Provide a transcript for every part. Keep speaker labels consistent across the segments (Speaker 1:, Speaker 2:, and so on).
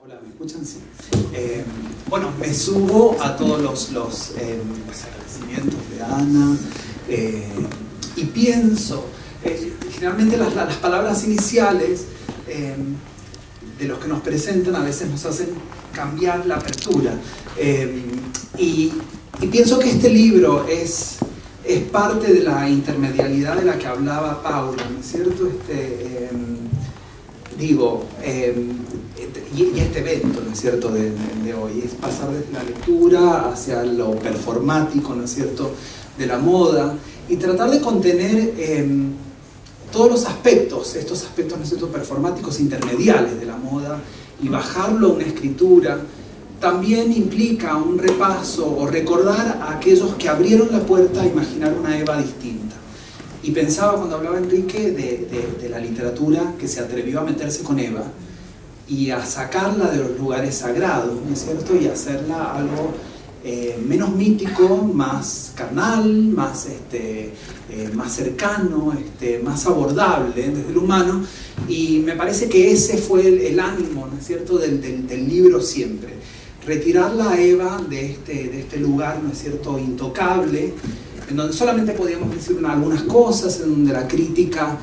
Speaker 1: Hola, ¿me escuchan? Sí. Bueno, me subo a todos los agradecimientos de Ana y pienso, generalmente las palabras iniciales de los que nos presentan a veces nos hacen cambiar la apertura. Y pienso que este libro es parte de la intermedialidad de la que hablaba Paula, ¿no es cierto? Y este evento, ¿no es cierto?, de hoy, es pasar desde la lectura hacia lo performático, ¿no es cierto?, de la moda, y tratar de contener todos los aspectos, estos aspectos, ¿no es cierto?, performáticos intermediales de la moda, y bajarlo a una escritura. También implica un repaso o recordar a aquellos que abrieron la puerta a imaginar una Eva distinta. Y pensaba cuando hablaba Enrique de la literatura que se atrevió a meterse con Eva y a sacarla de los lugares sagrados, ¿no es cierto?, y hacerla algo menos mítico, más carnal, más cercano, más abordable desde lo humano. Y me parece que ese fue el ánimo, ¿no es cierto?, del libro siempre. Retirarla a Eva de este lugar, ¿no es cierto?, intocable, en donde solamente podíamos decir algunas cosas, en donde la crítica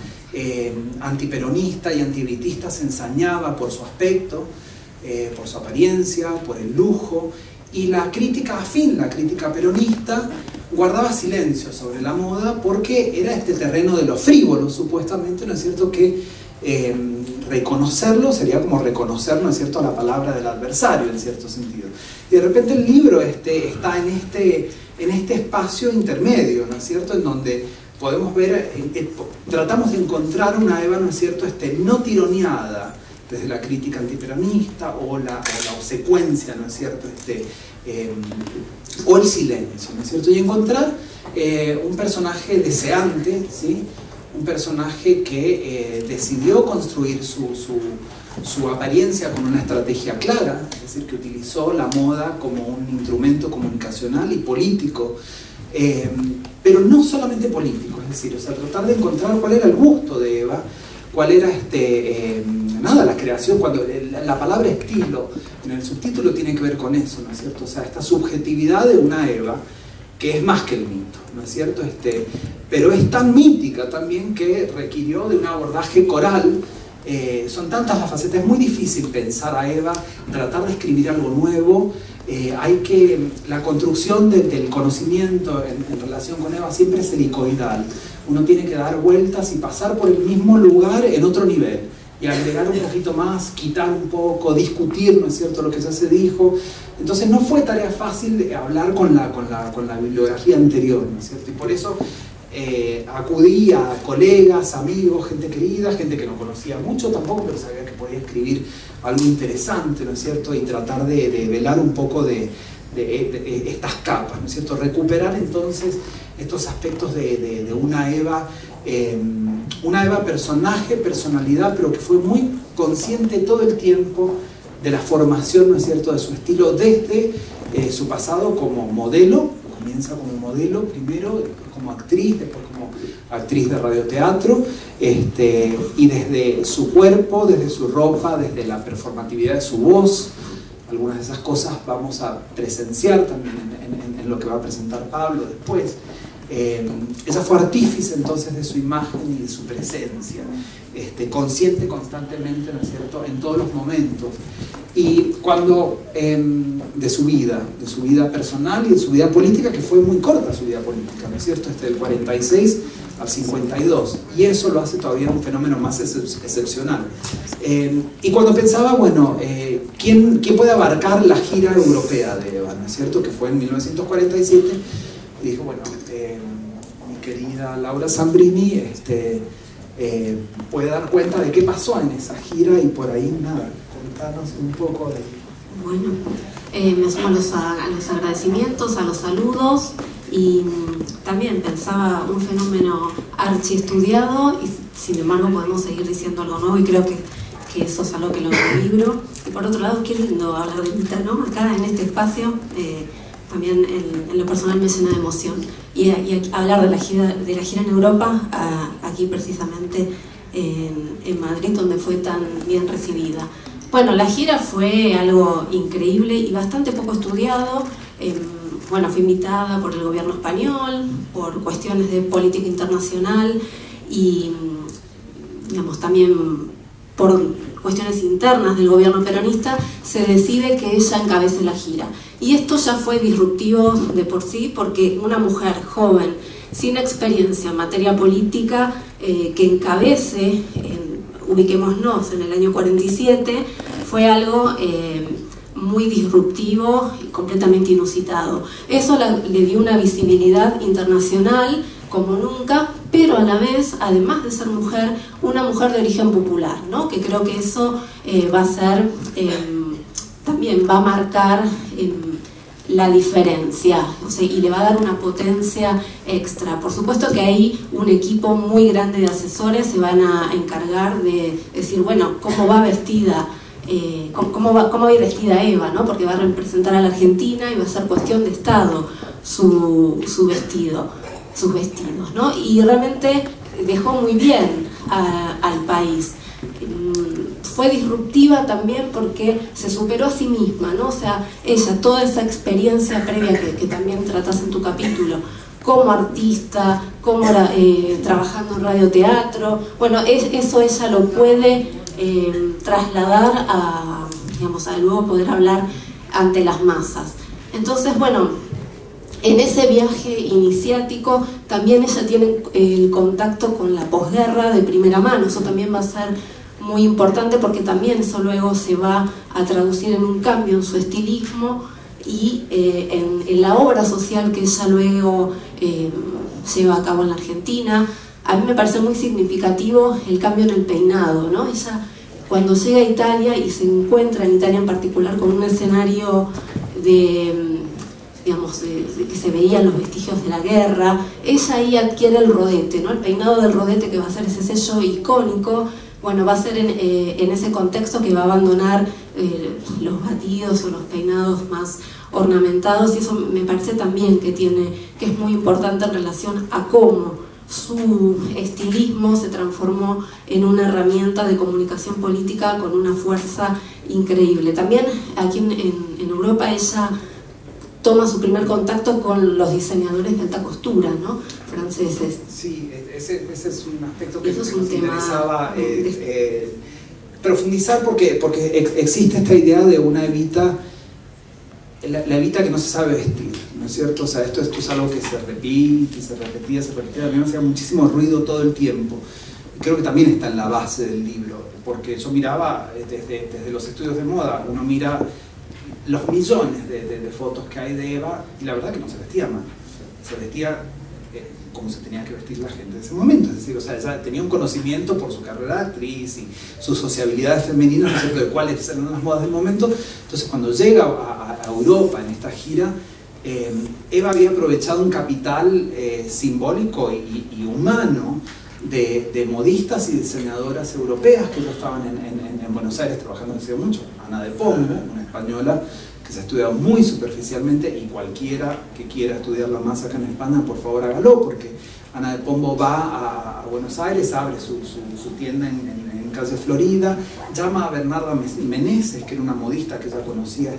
Speaker 1: antiperonista y antibritista se ensañaba por su aspecto, por su apariencia, por el lujo, y la crítica afín, la crítica peronista, guardaba silencio sobre la moda porque era este terreno de lo frívolo, supuestamente, ¿no es cierto?, que reconocerlo sería como reconocer, ¿no es cierto?, la palabra del adversario, en cierto sentido. Y de repente el libro está en este espacio intermedio, ¿no es cierto?, en donde podemos ver, tratamos de encontrar una Eva, ¿no es cierto?, no tironeada desde la crítica antiperonista o la obsecuencia, ¿no es cierto?, o el silencio, ¿no es cierto?, y encontrar un personaje deseante, ¿sí?, un personaje que decidió construir su apariencia con una estrategia clara, es decir, que utilizó la moda como un instrumento comunicacional y político, pero no solamente político, es decir, tratar de encontrar cuál era el gusto de Eva, cuál era la creación, cuando la palabra estilo en el subtítulo tiene que ver con eso, ¿no es cierto?, o sea, esta subjetividad de una Eva que es más que el mito, ¿no es cierto?, pero es tan mítica también que requirió de un abordaje coral. Son tantas las facetas, es muy difícil pensar a Eva, tratar de escribir algo nuevo. La construcción del conocimiento en relación con Eva siempre es helicoidal. Uno tiene que dar vueltas y pasar por el mismo lugar en otro nivel y agregar un poquito más, quitar un poco, discutir, ¿no es cierto?, lo que ya se dijo. Entonces no fue tarea fácil de hablar con la bibliografía anterior, ¿no es cierto?, y por eso acudí a colegas, amigos, gente querida, gente que no conocía mucho tampoco, pero sabía que podía escribir algo interesante, ¿no es cierto?, y tratar de velar un poco de estas capas, ¿no es cierto?, recuperar entonces estos aspectos de una Eva personaje, personalidad, pero que fue muy consciente todo el tiempo de la formación, ¿no es cierto?, de su estilo desde su pasado como modelo. Comienza como modelo primero, como actriz, después como actriz de radioteatro, y desde su cuerpo, desde su ropa, desde la performatividad de su voz. Algunas de esas cosas vamos a presenciar también en lo que va a presentar Pablo después. Ella fue artífice entonces de su imagen y de su presencia, consciente constantemente, ¿no es cierto?, en todos los momentos. Y cuando de su vida personal y de su vida política, que fue muy corta su vida política, ¿no es cierto?, del 46 al 52, y eso lo hace todavía un fenómeno más excepcional. Y cuando pensaba, bueno, ¿quién puede abarcar la gira europea de Eva?, ¿no es cierto?, que fue en 1947, y dije, bueno, mi querida Laura Zambrini puede dar cuenta de qué pasó en esa gira, y por ahí, nada, contanos un poco de...
Speaker 2: Bueno, me sumo a los agradecimientos, a los saludos, y también pensaba un fenómeno archiestudiado, y sin embargo podemos seguir diciendo algo nuevo, y creo que eso es algo que logra el libro. Y por otro lado, qué lindo hablar de Vita, ¿no?, acá en este espacio. También en lo personal me llena de emoción. Y hablar de la gira en Europa, aquí precisamente en Madrid, donde fue tan bien recibida. Bueno, la gira fue algo increíble y bastante poco estudiado. Bueno, fui invitada por el gobierno español, por cuestiones de política internacional y, digamos, también por cuestiones internas del gobierno peronista, se decide que ella encabece la gira. Y esto ya fue disruptivo de por sí, porque una mujer joven, sin experiencia en materia política, que encabece, ubiquémonos en el año 47, fue algo muy disruptivo y completamente inusitado. Eso le dio una visibilidad internacional como nunca, pero a la vez, además de ser mujer, una mujer de origen popular, ¿no? Que creo que eso va a ser, también va a marcar la diferencia, o sea, y le va a dar una potencia extra. Por supuesto que ahí un equipo muy grande de asesores se van a encargar de decir, bueno, ¿cómo va vestida? ¿Cómo va a ir vestida Eva, ¿no? Porque va a representar a la Argentina y va a ser cuestión de Estado su vestido, sus vestidos, ¿no? Y realmente dejó muy bien al país. Fue disruptiva también porque se superó a sí misma, ¿no? O sea, ella, toda esa experiencia previa que también tratás en tu capítulo, como artista, como trabajando en radioteatro, bueno, eso ella lo puede trasladar a, digamos, a luego poder hablar ante las masas. Entonces, bueno, en ese viaje iniciático también ella tiene el contacto con la posguerra de primera mano. Eso también va a ser muy importante porque también eso luego se va a traducir en un cambio en su estilismo y en la obra social que ella luego lleva a cabo en la Argentina. A mí me parece muy significativo el cambio en el peinado, ¿no? Ella, cuando llega a Italia y se encuentra en Italia en particular con un escenario digamos, que se veían los vestigios de la guerra, ella ahí adquiere el rodete, ¿no? El peinado del rodete, que va a ser ese sello icónico. Bueno, va a ser en ese contexto que va a abandonar los batidos o los peinados más ornamentados, y eso me parece también que es muy importante en relación a cómo su estilismo se transformó en una herramienta de comunicación política con una fuerza increíble. También aquí en Europa ella toma su primer contacto con los diseñadores de alta costura, ¿no? Franceses.
Speaker 1: Sí, ese es un aspecto que
Speaker 2: nos
Speaker 1: interesaba profundizar porque existe esta idea de una Evita, la Evita que no se sabe vestir, ¿no es cierto? O sea, esto es algo que se repite, se repetía, a mí me hacía muchísimo ruido todo el tiempo. Creo que también está en la base del libro, porque yo miraba desde los estudios de moda, uno mira los millones de fotos que hay de Eva y la verdad que no se vestía mal, se vestía como se tenía que vestir la gente de ese momento, es decir, o sea, ella tenía un conocimiento por su carrera de actriz y sus sociabilidades femeninas, ¿no es cierto?, de cuáles eran las modas del momento. Entonces cuando llega a Europa en esta gira, Eva había aprovechado un capital simbólico y humano de modistas y diseñadoras europeas que ya estaban en Buenos Aires trabajando desde mucho. Ana de Pombo, una española que se ha estudiado muy superficialmente, y cualquiera que quiera estudiarla más acá en España, por favor hágalo, porque Ana de Pombo va a Buenos Aires, abre su tienda en calle Florida, llama a Bernarda Meneses, que era una modista que ella conocía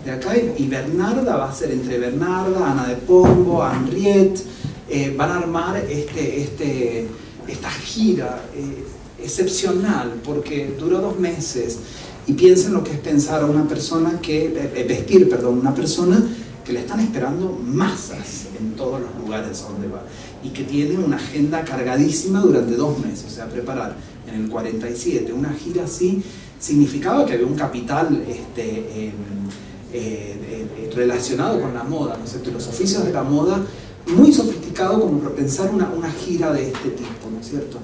Speaker 1: de acá, y Bernarda va a ser entre Bernarda, Ana de Pombo, Henriette, van a armar esta gira excepcional, porque duró 2 meses. Y piensen lo que es pensar a una persona una persona que le están esperando masas en todos los lugares a donde va, y que tiene una agenda cargadísima durante 2 meses. O sea, preparar en el 47 una gira así significaba que había un capital relacionado con la moda, ¿no es cierto?, y los oficios de la moda muy sofisticado como para pensar una gira de este tipo, ¿no es cierto?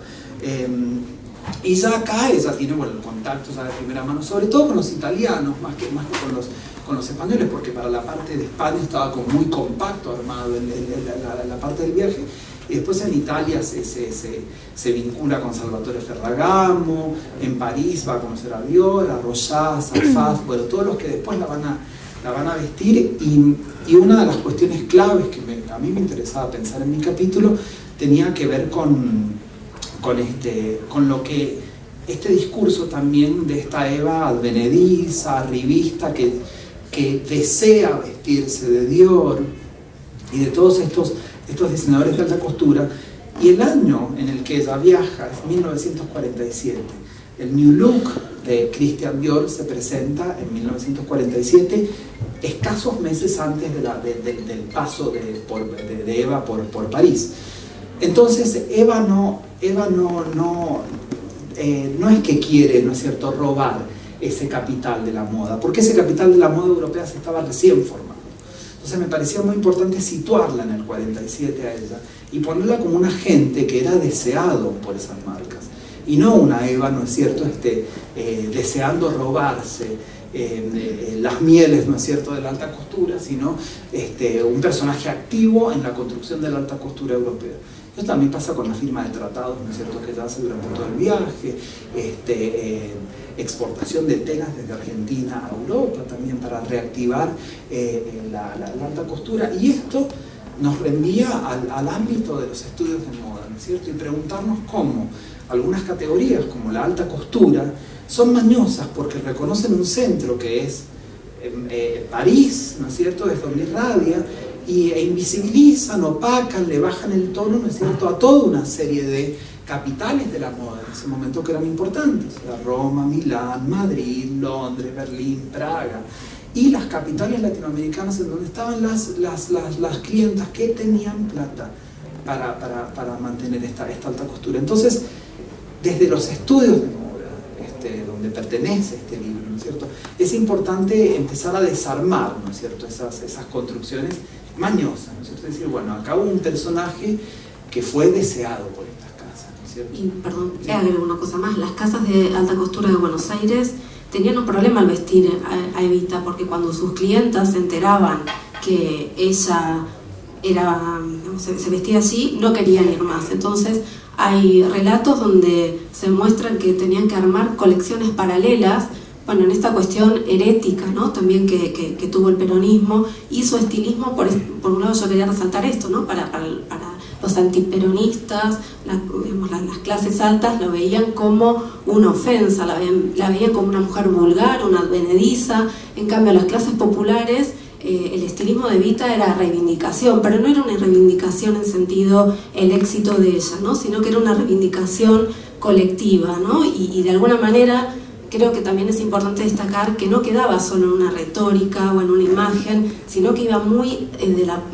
Speaker 1: Y ya acá ella tiene, bueno, contactos de primera mano, sobre todo con los italianos, más que con los españoles, porque para la parte de España estaba como muy compacto armado la parte del viaje. Y después en Italia se vincula con Salvatore Ferragamo, en París va a conocer a Dior, a Rojas, a Faf, bueno, todos los que después la van a vestir. Y una de las cuestiones claves que a mí me interesaba pensar en mi capítulo tenía que ver con lo que este discurso también de esta Eva advenediza, arribista, que desea vestirse de Dior y de todos estos diseñadores de alta costura. Y el año en el que ella viaja es 1947. El New Look de Christian Dior se presenta en 1947, escasos meses antes del paso de Eva por París. Entonces Eva no es que quiere, ¿no es cierto?, robar ese capital de la moda, porque ese capital de la moda europea se estaba recién formando. Entonces me parecía muy importante situarla en el 47 a ella y ponerla como un agente que era deseado por esas marcas, y no una Eva, ¿no es cierto?, deseando robarse las mieles, ¿no es cierto?, de la alta costura, sino un personaje activo en la construcción de la alta costura europea. Eso también pasa con la firma de tratados, ¿no es cierto?, que ella hace durante todo el viaje, exportación de telas desde Argentina a Europa también para reactivar la alta costura. Y esto nos reenvía al ámbito de los estudios de moda, ¿no es cierto?, y preguntarnos cómo algunas categorías como la alta costura son mañosas porque reconocen un centro que es París, ¿no es cierto?, es donde irradia, e invisibilizan, opacan, le bajan el tono, ¿no es cierto?, a toda una serie de capitales de la moda en ese momento que eran importantes: Roma, Milán, Madrid, Londres, Berlín, Praga, y las capitales latinoamericanas en donde estaban las clientas que tenían plata para mantener esta alta costura. Entonces, desde los estudios de moda, donde pertenece este libro, ¿no es cierto?, es importante empezar a desarmar, ¿no es cierto?, esas construcciones mañosas, ¿no es cierto? Es decir, bueno, acá hubo un personaje que fue deseado por estas casas, ¿no es cierto?
Speaker 2: Y perdón, agrego una cosa más: las casas de alta costura de Buenos Aires tenían un problema al vestir a Evita, porque cuando sus clientas se enteraban que ella se vestía así, no querían ir más. Entonces hay relatos donde se muestran que tenían que armar colecciones paralelas, bueno, en esta cuestión herética, ¿no?, también que tuvo el peronismo y su estilismo. Por un lado yo quería resaltar esto, ¿no?, para los antiperonistas, las clases altas lo veían como una ofensa, la veían como una mujer vulgar, una advenediza. En cambio, las clases populares, el estilismo de Evita era reivindicación, pero no era una reivindicación en sentido el éxito de ella, ¿no?, sino que era una reivindicación colectiva, ¿no? Y de alguna manera creo que también es importante destacar que no quedaba solo en una retórica o en una imagen, sino que iba muy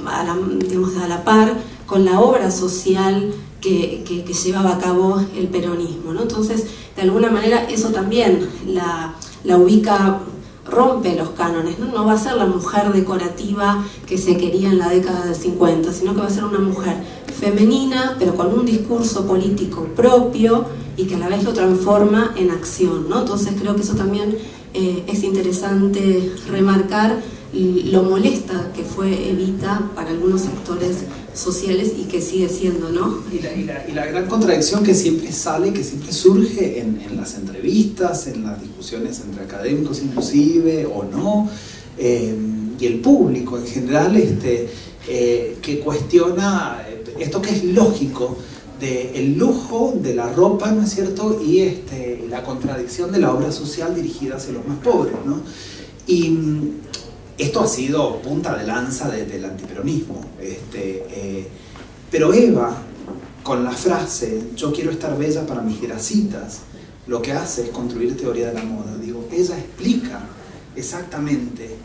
Speaker 2: a la par con la obra social que llevaba a cabo el peronismo, ¿no? Entonces, de alguna manera eso también la ubica, rompe los cánones, ¿no? No va a ser la mujer decorativa que se quería en la década del 50, sino que va a ser una mujer femenina, pero con un discurso político propio y que a la vez lo transforma en acción, ¿no? Entonces creo que eso también es interesante remarcar lo molesta que fue Evita para algunos sectores sociales y que sigue siendo, ¿no?
Speaker 1: Y la gran contradicción que siempre sale, que siempre surge en las entrevistas, en las discusiones entre académicos inclusive, o no, y el público en general, que cuestiona esto que es lógico del lujo de la ropa, ¿no es cierto?, y la contradicción de la obra social dirigida hacia los más pobres, ¿no? Y esto ha sido punta de lanza del antiperonismo, pero Eva, con la frase "yo quiero estar bella para mis grasitas", lo que hace es construir teoría de la moda. Digo, ella explica exactamente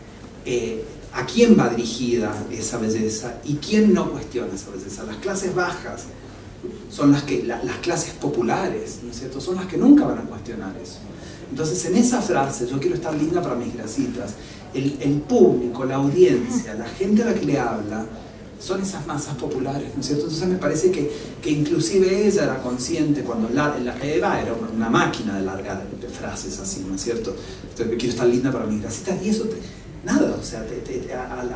Speaker 1: a quién va dirigida esa belleza y quién no cuestiona esa belleza. Las clases bajas son las clases populares, ¿no es cierto?, son las que nunca van a cuestionar eso. Entonces, en esa frase, "yo quiero estar linda para mis grasitas", el público, la audiencia, la gente a la que le habla, son esas masas populares, ¿no es cierto? Entonces me parece que inclusive ella era consciente cuando Eva era una máquina de largar frases así, ¿no es cierto? "Quiero estar linda para mis grasitas", y eso nada, o sea,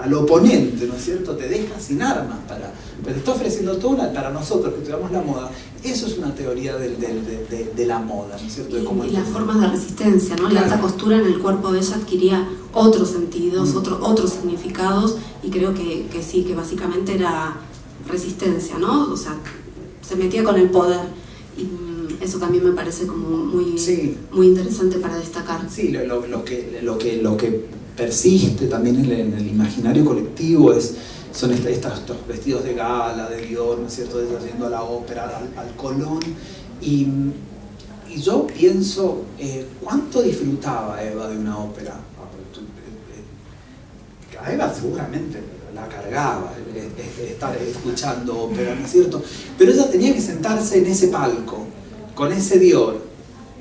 Speaker 1: al oponente, ¿no es cierto?, te deja sin armas pero te está ofreciendo toda para nosotros que estudiamos la moda. Eso es una teoría de la moda, ¿no es cierto?
Speaker 2: Y las formas de resistencia, ¿no? Claro. La alta costura en el cuerpo de ella adquiría otros sentidos, otros significados, y creo que sí, que básicamente era resistencia, ¿no? O sea, se metía con el poder. Y Eso también me parece como muy,
Speaker 1: sí,
Speaker 2: muy interesante para destacar.
Speaker 1: Sí, lo que persiste también en el imaginario colectivo son estos vestidos de gala, de Dior, ¿no es cierto?, de ella yendo a la ópera, al Colón, y yo pienso, ¿cuánto disfrutaba Eva de una ópera? A Eva seguramente la cargaba estar escuchando ópera, ¿no es cierto? Pero ella tenía que sentarse en ese palco, con ese Dior,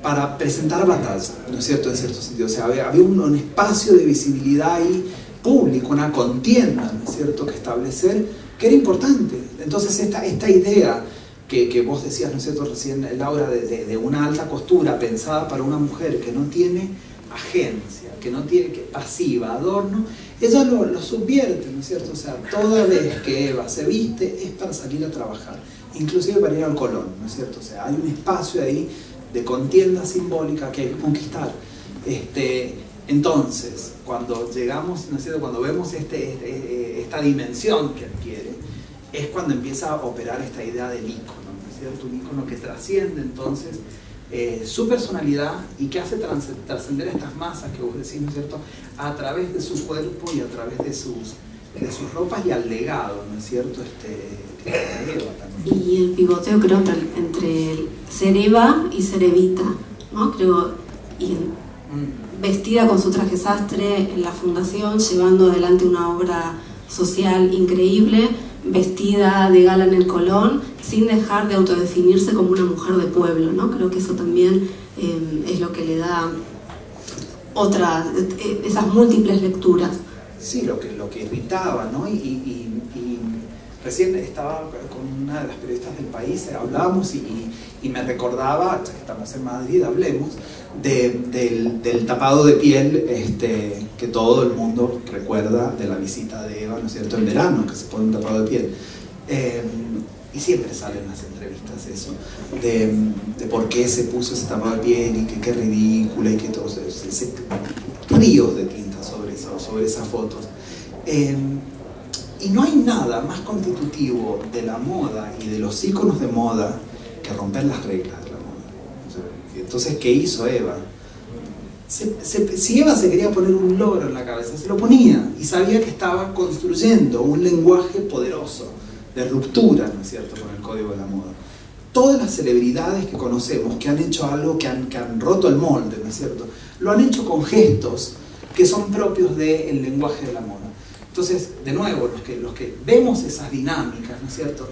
Speaker 1: para presentar batalla, ¿no es cierto?, en cierto sentido. O sea, había un espacio de visibilidad ahí público, una contienda, ¿no es cierto?, que establecer, que era importante. Entonces esta idea que vos decías, ¿no es cierto?, recién, Laura, de una alta costura pensada para una mujer que no tiene agencia, que no tiene pasiva, adorno, ella lo subvierte, ¿no es cierto? O sea, toda vez que Eva se viste es para salir a trabajar, inclusive para ir al Colón, ¿no es cierto? O sea, hay un espacio ahí de contienda simbólica que hay que conquistar. Entonces, cuando llegamos, ¿no es cierto?, cuando vemos esta dimensión que adquiere, es cuando empieza a operar esta idea del ícono, ¿no es cierto? Un ícono que trasciende entonces su personalidad y que hace trascender estas masas que vos decís, ¿no es cierto?, a través de su cuerpo y a través de sus ropas y al legado, ¿no es cierto?, de Eva también.
Speaker 2: Y el pivoteo, creo, entre ser Eva y ser Evita, ¿no? Creo, vestida con su traje sastre en la fundación, llevando adelante una obra social increíble, vestida de gala en el Colón, sin dejar de autodefinirse como una mujer de pueblo, ¿no? Creo que eso también es lo que le da esas múltiples lecturas.
Speaker 1: Sí, lo que irritaba, ¿no? Y recién estaba con una de las periodistas del País, hablábamos y me recordaba, ya que estamos en Madrid, hablemos, del tapado de piel que todo el mundo recuerda de la visita de Eva, ¿no es cierto?, en verano, que se pone un tapado de piel. Y siempre salen en las entrevistas eso, de por qué se puso ese tapado de piel y que qué ridícula y que todo ese ríos de tinta sobre esas fotos. Y no hay nada más constitutivo de la moda y de los íconos de moda que romper las reglas de la moda. Entonces, ¿qué hizo Eva? Si Eva se quería poner un loro en la cabeza, se lo ponía y sabía que estaba construyendo un lenguaje poderoso de ruptura, ¿no es cierto?, con el código de la moda. Todas las celebridades que conocemos que han hecho algo, que han roto el molde, ¿no es cierto?, lo han hecho con gestos que son propios del lenguaje de la moda. Entonces, de nuevo, los que vemos esas dinámicas, ¿no es cierto?,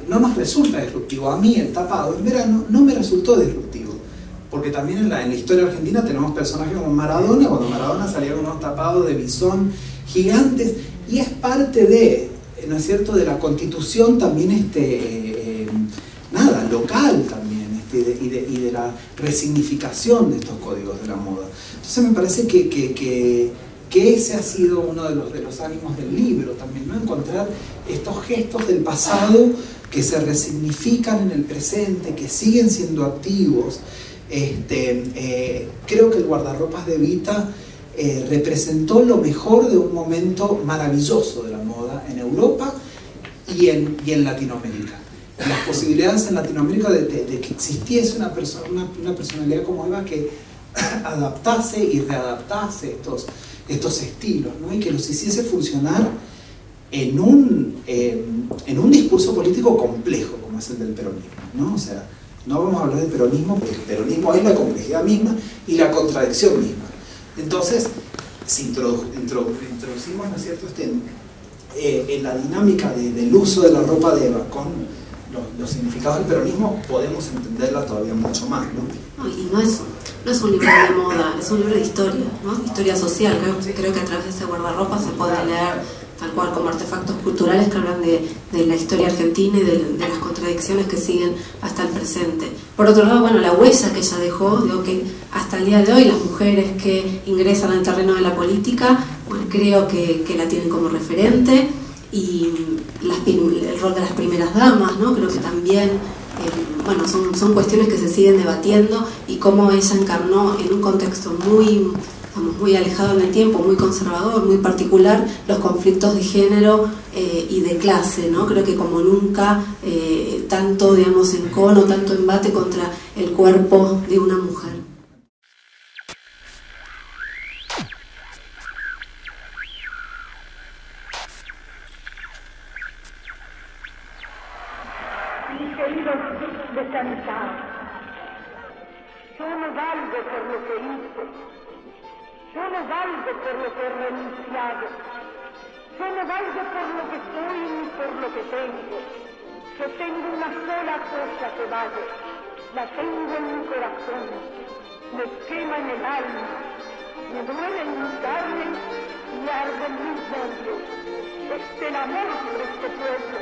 Speaker 1: no nos resulta disruptivo. A mí el tapado en verano no me resultó disruptivo, porque también en la historia argentina tenemos personajes como Maradona, cuando Maradona salía con unos tapados de bisón gigantes, y es parte de, ¿no es cierto?, de la constitución también local también, y de la resignificación de estos códigos de la moda. Entonces me parece que ese ha sido uno de los ánimos del libro también, ¿no? Encontrar estos gestos del pasado que se resignifican en el presente, que siguen siendo activos. Creo que el guardarropas de Evita representó lo mejor de un momento maravilloso de la moda en Europa y en Latinoamérica. Las posibilidades en Latinoamérica de que existiese una personalidad como Eva que adaptase y readaptase estos estilos, ¿no? Y que los hiciese funcionar en un discurso político complejo como es el del peronismo, ¿no? O sea, no vamos a hablar de peronismo porque el peronismo es la complejidad misma y la contradicción misma. Entonces, si introducimos, ¿no es cierto?, en la dinámica del uso de la ropa de Eva con los significados del peronismo, podemos entenderla todavía mucho más, ¿no?
Speaker 2: Y no es un libro de moda, es un libro de historia, ¿no? Historia social. Creo que a través de ese guardarropa se puede leer tal cual como artefactos culturales que hablan de la historia argentina y de las contradicciones que siguen hasta el presente. Por otro lado, bueno, la huella que ella dejó, digo que hasta el día de hoy las mujeres que ingresan al terreno de la política, bueno, creo que la tienen como referente, y el rol de las primeras damas, ¿no? Creo que también, bueno, son cuestiones que se siguen debatiendo, y cómo ella encarnó en un contexto muy estamos muy alejados en el tiempo, muy conservador, muy particular, los conflictos de género y de clase, ¿no? Creo que como nunca, tanto, digamos, encono, tanto embate contra el cuerpo de una mujer.
Speaker 3: Mis queridos descansados, yo no valgo por lo que hice, yo no valgo por lo que he renunciado, yo no valgo por lo que soy ni por lo que tengo. Yo tengo una sola cosa que vale, la tengo en mi corazón, me quema en el alma, me duele en mi carne y arde en mis nervios. Es el amor por este pueblo.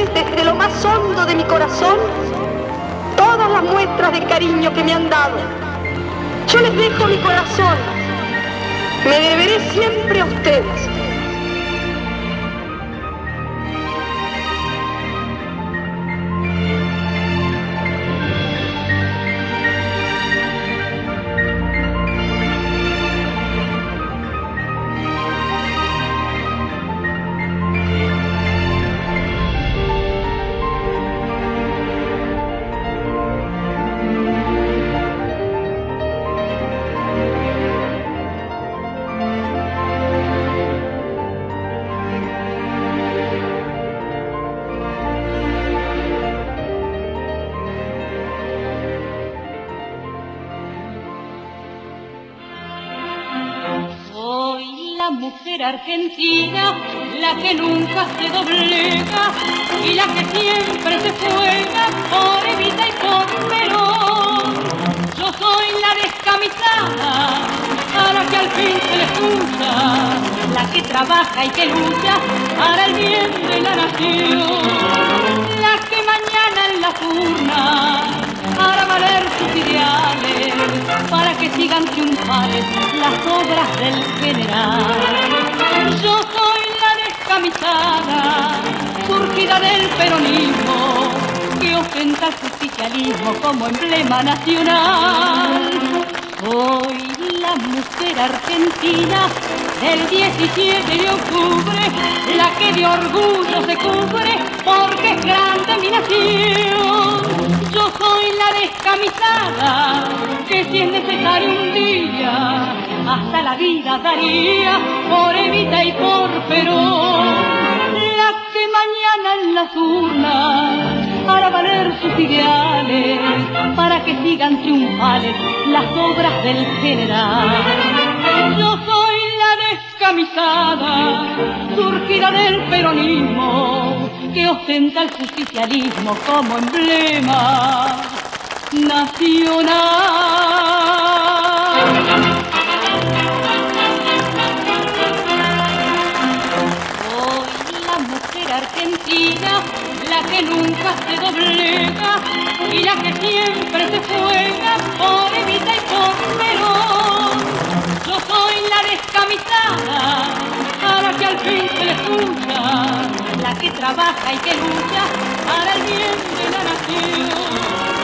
Speaker 3: agradecerles desde lo más hondo de mi corazón todas las muestras de cariño que me han dado. Yo les dejo mi corazón, me deberé siempre a ustedes.
Speaker 4: Argentina, la que nunca se doblega y la que siempre se juega por Evita y por Perón. Yo soy la descamisada, a la que al fin se le escucha, la que trabaja y que lucha para el bien de la nación, la que mañana en las urnas hará valer sus ideales para que sigan triunfales las obras del general. Yo soy la descamisada, surgida del peronismo, que ostenta el justicialismo como emblema nacional. Soy la mujer argentina del 17 de octubre, la que de orgullo se cubre porque es grande mi nación. Yo soy la descamisada, que si es necesario un día, hasta la vida daría por Evita y por Perón. La que mañana en las urnas hará valer sus ideales para que sigan triunfales las obras del general. Yo soy la descamisada, surgida del peronismo, que ostenta el justicialismo como emblema nacional. Soy la mujer argentina, la que nunca se doblega y la que siempre se juega por Evita y por Perón. Yo soy la descamisada, a la que al fin se le escucha, la que trabaja y que lucha para el bien de la nación.